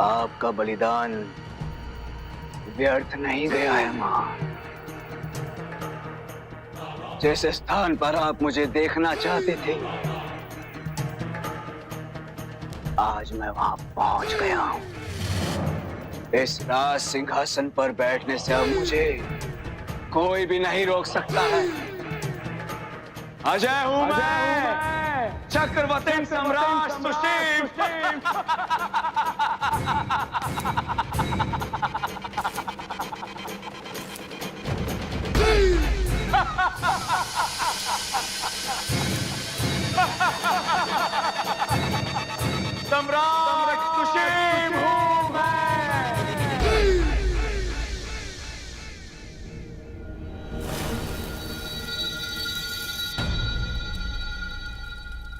आपका बलिदान व्यर्थ नहीं गया है मां। जिस स्थान पर आप मुझे देखना चाहते थे, आज मैं वहां पहुंच गया हूं। इस राज सिंहासन पर बैठने से अब मुझे कोई भी नहीं रोक सकता है। अजय हूं मैं, चक्रवर्ती सम्राट सुशील। सम्राट सुशील हूं मैं।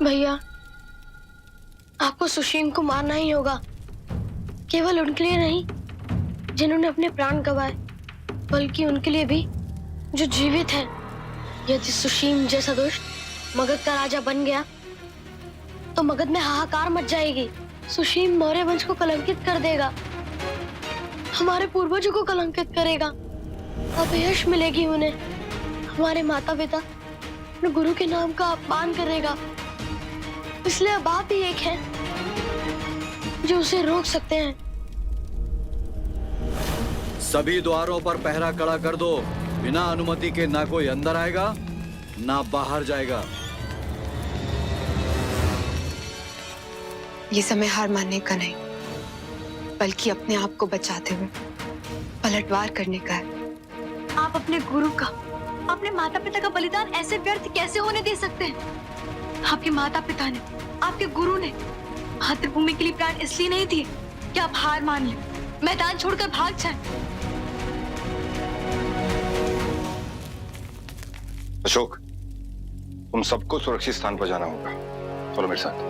भैया, आपको सुशील को मारना ही होगा। केवल उनके लिए नहीं जिन्होंने अपने प्राण गंवाए, बल्कि उनके लिए भी जो जीवित हैं। यदि सुशील जैसा दुष्ट मगध का राजा बन गया तो मगध में हाहाकार मच जाएगी। सुशील मौर्य वंश को कलंकित कर देगा, हमारे पूर्वजों को कलंकित करेगा, अपयश मिलेगी उन्हें। हमारे माता पिता अपने गुरु के नाम का अपमान करेगा। इसलिए अब आप ही एक हैं जो उसे रोक सकते हैं। सभी द्वारों पर पहरा कड़ा कर दो। बिना अनुमति के ना कोई अंदर आएगा ना बाहर जाएगा। ये समय हार मानने का नहीं, बल्कि अपने आप को बचाते हुए पलटवार करने का है। आप अपने गुरु का, अपने माता पिता का बलिदान ऐसे व्यर्थ कैसे होने दे सकते हैं? आपके माता पिता ने, आपके गुरु ने मातृभूमि के लिए प्राण इसलिए नहीं दिए कि आप हार मान लें, मैदान छोड़कर भाग जाएं। अशोक, तुम सबको सुरक्षित स्थान पर जाना होगा। चलो मेरे साथ।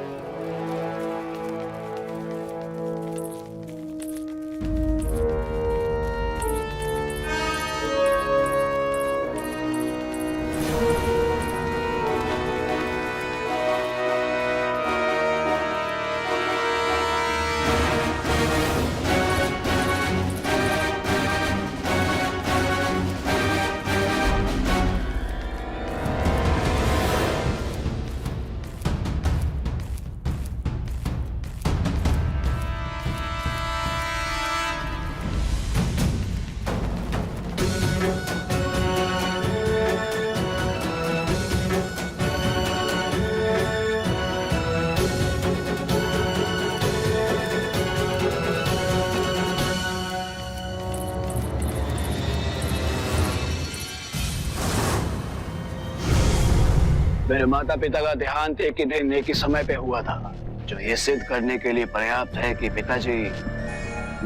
मेरे माता पिता का देहांत एक ही दिन एक ही समय पे हुआ था, जो ये सिद्ध करने के लिए पर्याप्त है कि पिताजी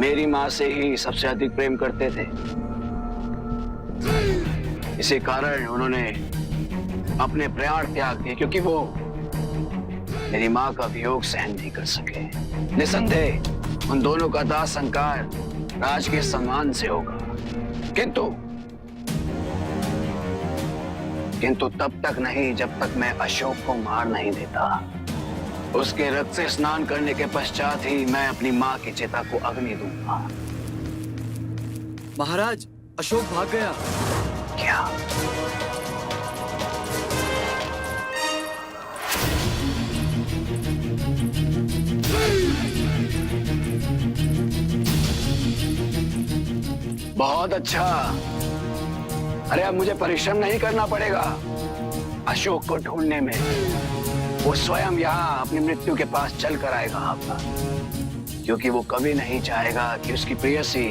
मेरी माँ से ही सबसे अधिक प्रेम करते थे। इसी कारण उन्होंने अपने प्राण त्याग दिए, क्योंकि वो मेरी माँ का वियोग सहन नहीं कर सके। निसंदेह उन दोनों का दाह संस्कार राज के सम्मान से होगा, किंतु तब तक नहीं जब तक मैं अशोक को मार नहीं देता। उसके रक्त से स्नान करने के पश्चात ही मैं अपनी माँ की चिता को अग्नि दूंगा। महाराज, अशोक भाग गया। क्या? बहुत अच्छा। अरे अब मुझे परिश्रम नहीं करना पड़ेगा अशोक को ढूंढने में। वो स्वयं यहाँ अपनी मृत्यु के पास चल कर आएगा आपका, क्योंकि वो कभी नहीं चाहेगा कि उसकी प्रेयसी,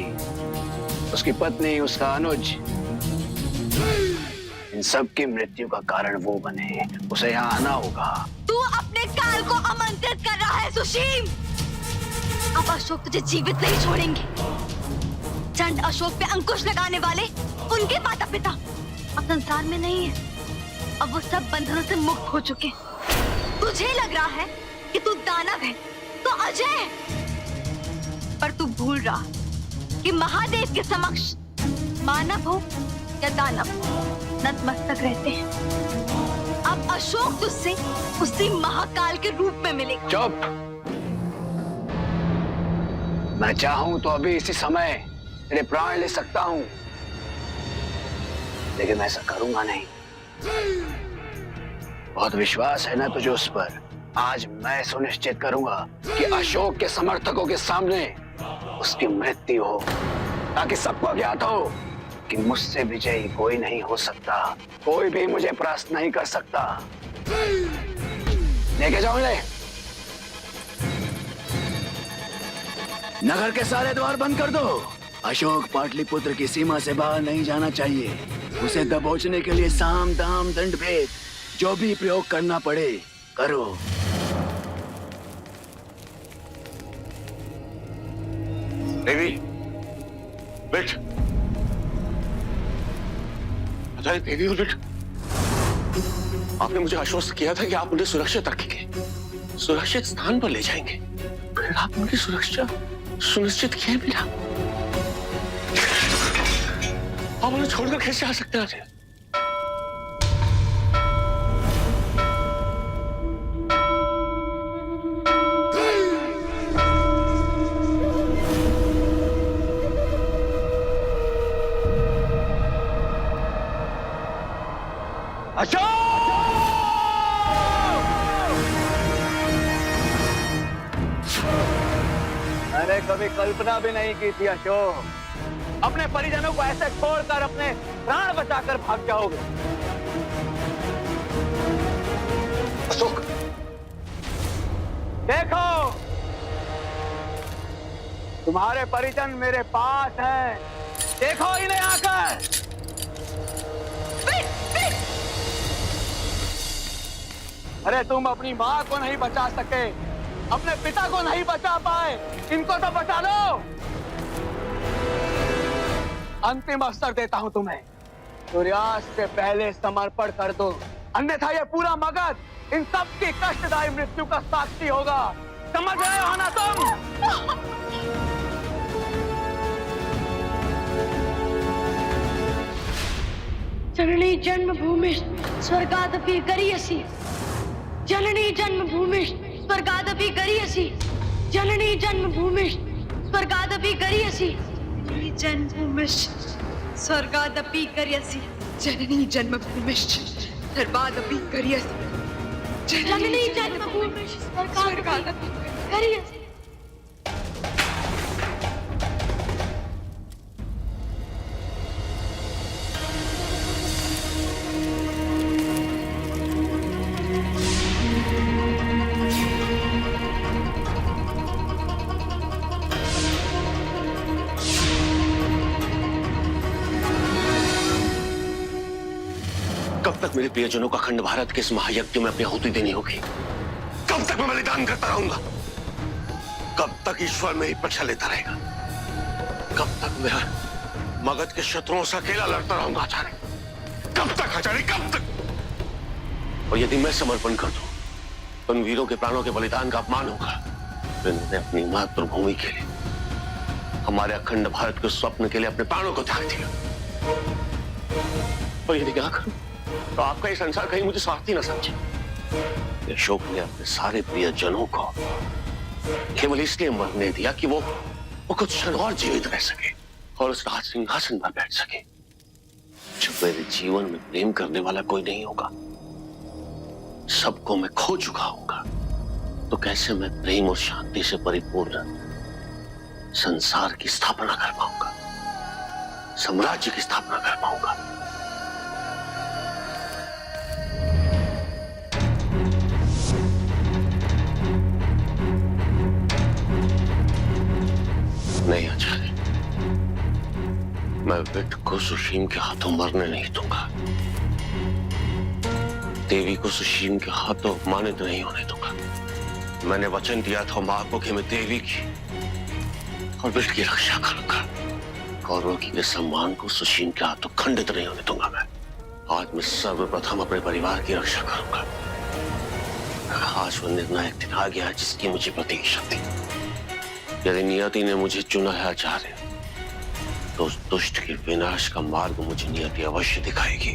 उसकी पत्नी, उसका अनुज, इन सब की मृत्यु का कारण वो बने। उसे यहाँ आना होगा। तू अपने काल को आमंत्रित कर रहा है सुशील। अब अशोक तुझे जीवित नहीं छोड़ेंगे। चंड अशोक पे अंकुश लगाने वाले उनके माता पिता अब संसार में नहीं है। अब वो सब बंधनों से मुक्त हो चुके। तुझे लग रहा है कि तू दानव है तो अजय है, पर तू भूल रहा कि महादेव के समक्ष मानव हो या दानव नतमस्तक रहते हैं। अब अशोक तुझसे उसी महाकाल के रूप में मिलेगा। चुप। मैं चाहूं तो अभी इसी समय तेरे प्राण ले सकता हूं, लेकिन मैं ऐसा करूंगा नहीं। बहुत विश्वास है ना तुझे उस पर। आज मैं सुनिश्चित करूंगा कि अशोक के समर्थकों के सामने उसकी मृत्यु हो, ताकि सबको ज्ञात हो कि मुझसे विजयी कोई नहीं हो सकता, कोई भी मुझे परास्त नहीं कर सकता। लेके जाओ इन्हें। नगर के सारे द्वार बंद कर दो। अशोक पाटलिपुत्र की सीमा से बाहर नहीं जाना चाहिए। उसे दबोचने के लिए साम दाम दंड भेद जो भी प्रयोग करना पड़े करो। देवी, बैठ। अरे देवी उलट, आपने मुझे आश्वस्त किया था कि आप उन्हें सुरक्षित रखेंगे, सुरक्षित स्थान पर ले जाएंगे। फिर आप उनकी सुरक्षा सुनिश्चित किए बिना आप उन्हें छोड़कर कैसे आ सकते हैं? मैंने कभी कल्पना भी नहीं की थी अशोक, अपने परिजनों को ऐसे छोड़कर अपने प्राण बचाकर भाग जाओगे। अशोक, देखो, तुम्हारे परिजन मेरे पास हैं। देखो इन्हें आकर। अरे तुम अपनी माँ को नहीं बचा सके, अपने पिता को नहीं बचा पाए, इनको तो बचा लो। अंतिम अवसर देता हूं तुम्हें, सूर्यास्त से पहले समर्पण कर दो, अन्यथा ये पूरा मगध इन सब की कष्टदायी मृत्यु का साक्षी होगा। समझ रहे हो ना तुम? जननी जन्मभूमि स्वर्गादपि गरीयसी, जननी जन्मभूमि स्वर्गादपि गरीयसी, जननी जन्मभूमि स्वर्गादपि गरीयसी, जन्मभूमि स्वर्गादपि गरीयसी, जननी जन्मभूमि स्वर्गादपि गरीयसी, जननी जन्मभूमि स्वर्गादपि गरीयसी। कब तक मेरे प्रियजनों का खंड भारत के इस महायज्ञ में अपनी आहुति देनी होगी? कब तक मैं बलिदान करता रहूंगा? कब तक ईश्वर मेरी परीक्षा लेता रहेगा? कब तक मैं मगध के शत्रुओं से अकेला लड़ता रहूंगा आचार्य? कब तक आचार्य, कब तक? और यदि मैं समर्पण कर दूं तो उन वीरों के प्राणों के बलिदान का अपमान होगा। मैंने अपनी मातृभूमि के लिए, हमारे अखंड भारत के स्वप्न के लिए अपने प्राणों को त्याग दिया। और यदि क्या करूं तो आपका ये संसार कहीं मुझे स्वार्थी न समझे। अशोक ने अपने सारे प्रियजनों को केवल इसलिए मरने दिया कि वो कुछ क्षण और जीवित रह सके और उस राज सिंहासन पर बैठ सके। जब मेरे जीवन में प्रेम करने वाला कोई नहीं होगा, सबको मैं खो चुका होगा, तो कैसे मैं प्रेम और शांति से परिपूर्ण संसार की स्थापना कर पाऊंगा, साम्राज्य की स्थापना कर पाऊंगा? नहीं आचार्य, मैं विट को सुशीम के हाथों मरने नहीं दूंगा। देवी को सुशीम के हाथों अपमानित नहीं होने दूंगा। मैंने वचन दिया था मां को कि मैं देवी की और विट की रक्षा करूंगा। कौरवों के सम्मान को सुशीम के हाथों खंडित नहीं होने दूंगा। मैं आज मैं सर्वप्रथम अपने परिवार की रक्षा करूंगा। आज वो निर्णायक दिन आ गया जिसकी मुझे प्रतीक्षा थी। यदि नियति ने मुझे चुना है आचार्य, तो उस दुष्ट के विनाश का मार्ग मुझे नियति अवश्य दिखाएगी।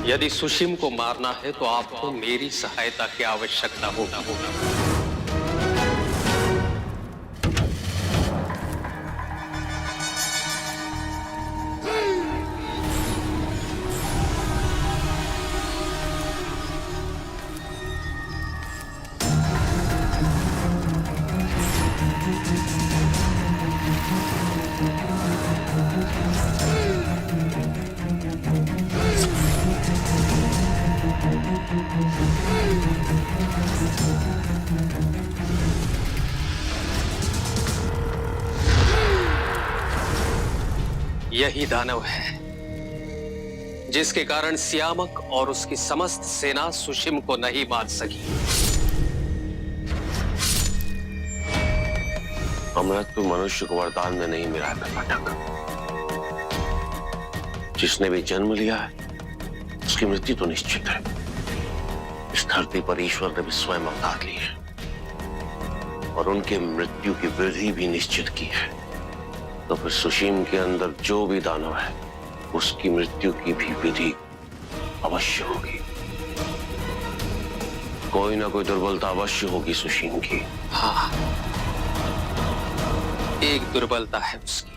यदि सुशीम को मारना है तो आपको मेरी सहायता की आवश्यकता होगा। यही दानव है जिसके कारण सियामक और उसकी समस्त सेना सुशिम को नहीं मार सकी। मृत्यु मनुष्य को वरदान में नहीं मिला है कर्नाटक। जिसने भी जन्म लिया है उसकी मृत्यु तो निश्चित है। इस धरती पर ईश्वर ने भी स्वयं अवतार ली है और उनके मृत्यु की विधि भी निश्चित की है। तो फिर सुशीम के अंदर जो भी दानव है उसकी मृत्यु की भी विधि अवश्य होगी। कोई ना कोई दुर्बलता अवश्य होगी सुशीम की। हाँ, एक दुर्बलता है उसकी।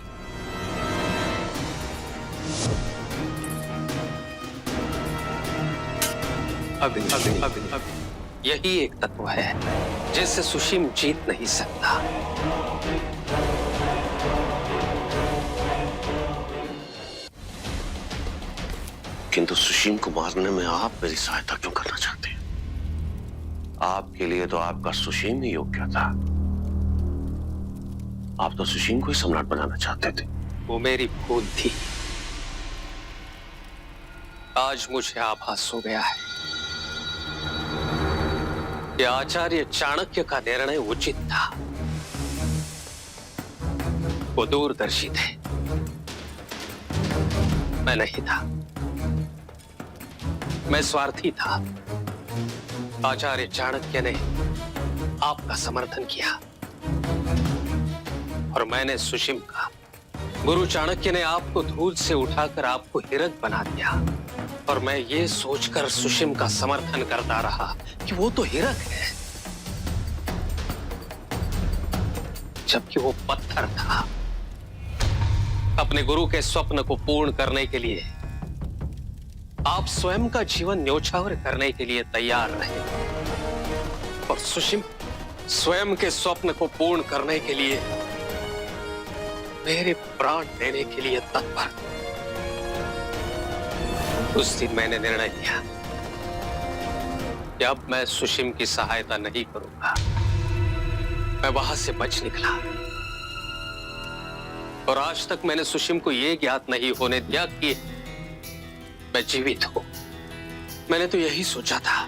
अभी यही एक तत्व है जिससे सुशीम जीत नहीं सकता। किंतु सुशीम को मारने में आप मेरी सहायता क्यों करना चाहते हैं? आपके लिए तो आपका सुशीम ही योग्य था। आप तो सुशीम को ही सम्राट बनाना चाहते थे। वो मेरी भूल थी। आज मुझे आभास हो गया है कि आचार्य चाणक्य का निर्णय उचित था। वो दूरदर्शी थे, मैं नहीं था। मैं स्वार्थी था। आचार्य चाणक्य ने आपका समर्थन किया और मैंने सुशीम का। गुरु चाणक्य ने आपको धूल से उठाकर आपको हिरक बना दिया और मैं ये सोचकर सुशीम का समर्थन करता रहा कि वो तो हिरक है, जबकि वो पत्थर था। अपने गुरु के स्वप्न को पूर्ण करने के लिए आप स्वयं का जीवन न्योछावर करने के लिए तैयार रहे और सुशीम स्वयं के स्वप्न को पूर्ण करने के लिए मेरे प्राण देने के लिए तत्पर। उस दिन मैंने निर्णय लिया कि अब मैं सुशीम की सहायता नहीं करूंगा। मैं वहां से बच निकला और आज तक मैंने सुशीम को यह ज्ञात नहीं होने दिया कि मैं जीवित हूं। मैंने तो यही सोचा था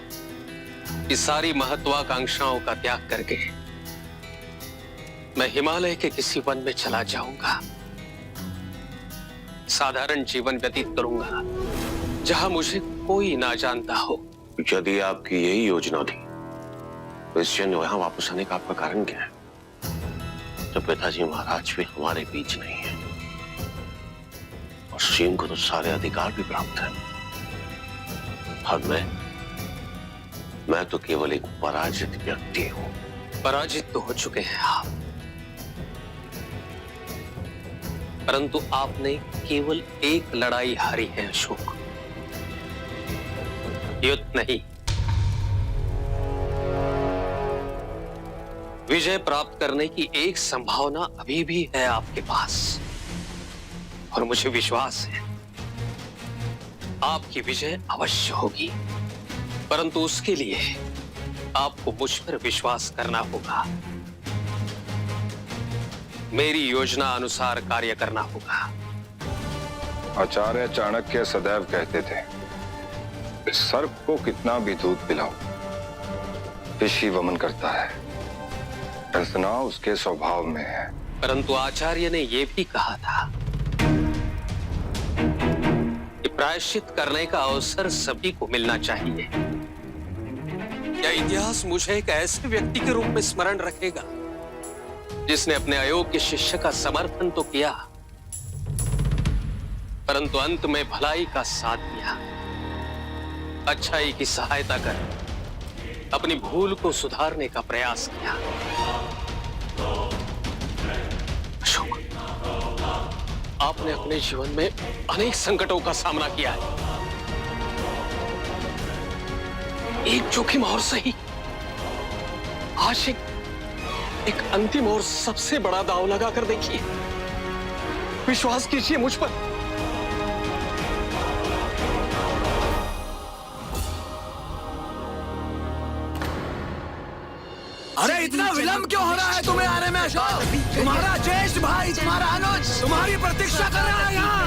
कि सारी महत्वाकांक्षाओं का त्याग करके मैं हिमालय के किसी वन में चला जाऊंगा। साधारण जीवन व्यतीत करूंगा जहां मुझे कोई ना जानता हो। यदि आपकी यही योजना थी तो इस क्षण वहां वापस आने का आपका कारण क्या है? जब पिताजी महाराज भी हमारे बीच नहीं है और सुशीम को तो सारे अधिकार भी प्राप्त है और मैं तो केवल एक पराजित व्यक्ति हूं। पराजित तो हो चुके हैं आप, परंतु आपने केवल एक लड़ाई हारी है अशोक, युद्ध नहीं। विजय प्राप्त करने की एक संभावना अभी भी है आपके पास और मुझे विश्वास है आपकी विजय अवश्य होगी, परंतु उसके लिए आपको मुझ पर विश्वास करना होगा। मेरी योजना अनुसार कार्य करना होगा। आचार्य चाणक्य सदैव कहते थे कि सर्प को कितना भी दूध पिलाओ विष ही वमन करता है। डसना उसके स्वभाव में है। परंतु आचार्य ने यह भी कहा था कि प्रायश्चित करने का अवसर सभी को मिलना चाहिए। क्या इतिहास मुझे एक ऐसे व्यक्ति के रूप में स्मरण रखेगा जिसने अपने अयोग्य शिष्य का समर्थन तो किया परंतु अंत में भलाई का साथ दिया। अच्छाई की सहायता कर अपनी भूल को सुधारने का प्रयास किया। अशोक, आपने अपने जीवन में अनेक संकटों का सामना किया है। एक जोखिम और सही, आज एक अंतिम और सबसे बड़ा दांव लगा कर देखिए। विश्वास कीजिए मुझ पर। अरे इतना विलंब क्यों हो रहा है तुम्हें आने में अशोक? तुम्हारा ज्येष्ठ भाई, तुम्हारा अनुज तुम्हारी प्रतीक्षा कर रहा है यहाँ।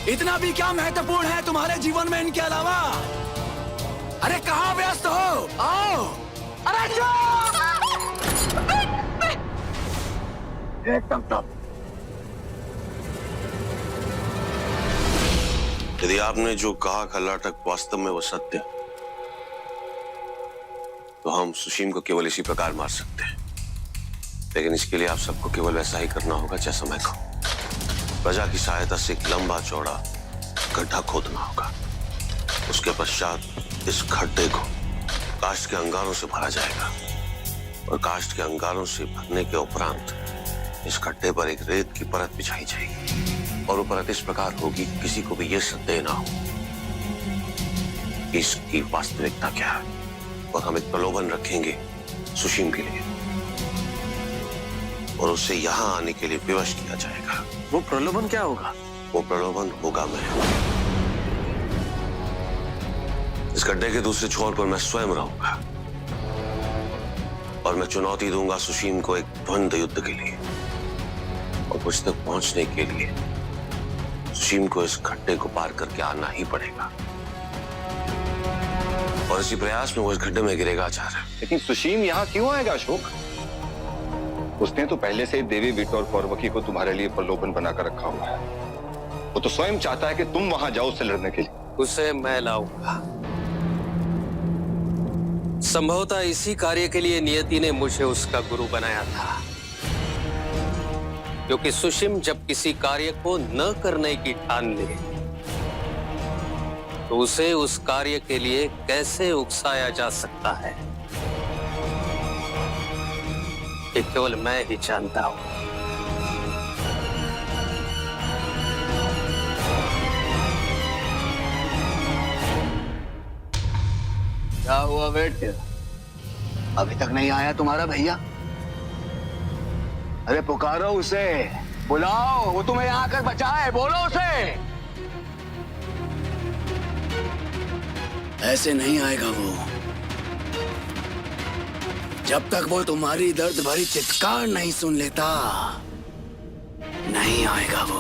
इतना भी क्या महत्वपूर्ण है तुम्हारे जीवन में इनके अलावा? अरे कहाँ व्यस्त हो? आओ। अरे एकदम टॉप। यदि आपने जो कहा खल्लाटक वास्तव में वो सत्य, तो हम सुशीम को केवल इसी प्रकार मार सकते हैं। लेकिन इसके लिए आप सबको केवल वैसा ही करना होगा जैसा मैं कहूं। प्रजा की सहायता से एक लंबा चौड़ा गड्ढा खोदना होगा। उसके पश्चात इस गड्ढे को काष्ठ के अंगारों से भरा जाएगा और काष्ठ के अंगारों से भरने के उपरांत इस गड्ढे पर एक रेत की परत बिछाई जाएगी और वो परत इस प्रकार होगी कि किसी को भी ये संदेह ना हो कि इसकी वास्तविकता क्या है। और हम एक प्रलोभन रखेंगे सुशीम के लिए और उससे यहाँ आने के लिए विवश किया जाएगा। वो प्रलोभन क्या होगा? वो प्रलोभन होगा मैं। इस गड्ढे के दूसरे छोर पर मैं स्वयं रहूंगा और मैं चुनौती दूंगा सुशीम को एक द्वंद युद्ध के लिए। और मुझ तक पहुंचने के लिए सुशीम को इस गड्ढे को पार करके आना ही पड़ेगा और इसी प्रयास में वो इस गड्ढे में गिरेगा आचार्य। लेकिन सुशीम यहाँ क्यों आएगा अशोक? उसने तो पहले से ही देवी विट और पौर्वकी को तुम्हारे लिए प्रलोभन बनाकर रखा हुआ है। वो तो स्वयं चाहता है कि तुम वहां जाओ उससे लड़ने के लिए। उसे मैं लाऊंगा। संभवतः इसी कार्य के लिए नियति ने मुझे उसका गुरु बनाया था, क्योंकि सुशीम जब किसी कार्य को न करने की ठान ले तो उसे उस कार्य के लिए कैसे उकसाया जा सकता है, ये केवल मैं ही जानता हूं। क्या हुआ बेटे? अभी तक नहीं आया तुम्हारा भैया? अरे पुकारो उसे, बुलाओ, वो तुम्हें यहाँ आकर बचाए, बोलो उसे। ऐसे नहीं आएगा वो, जब तक वो तुम्हारी दर्द भरी चित्कार नहीं सुन लेता, नहीं आएगा वो।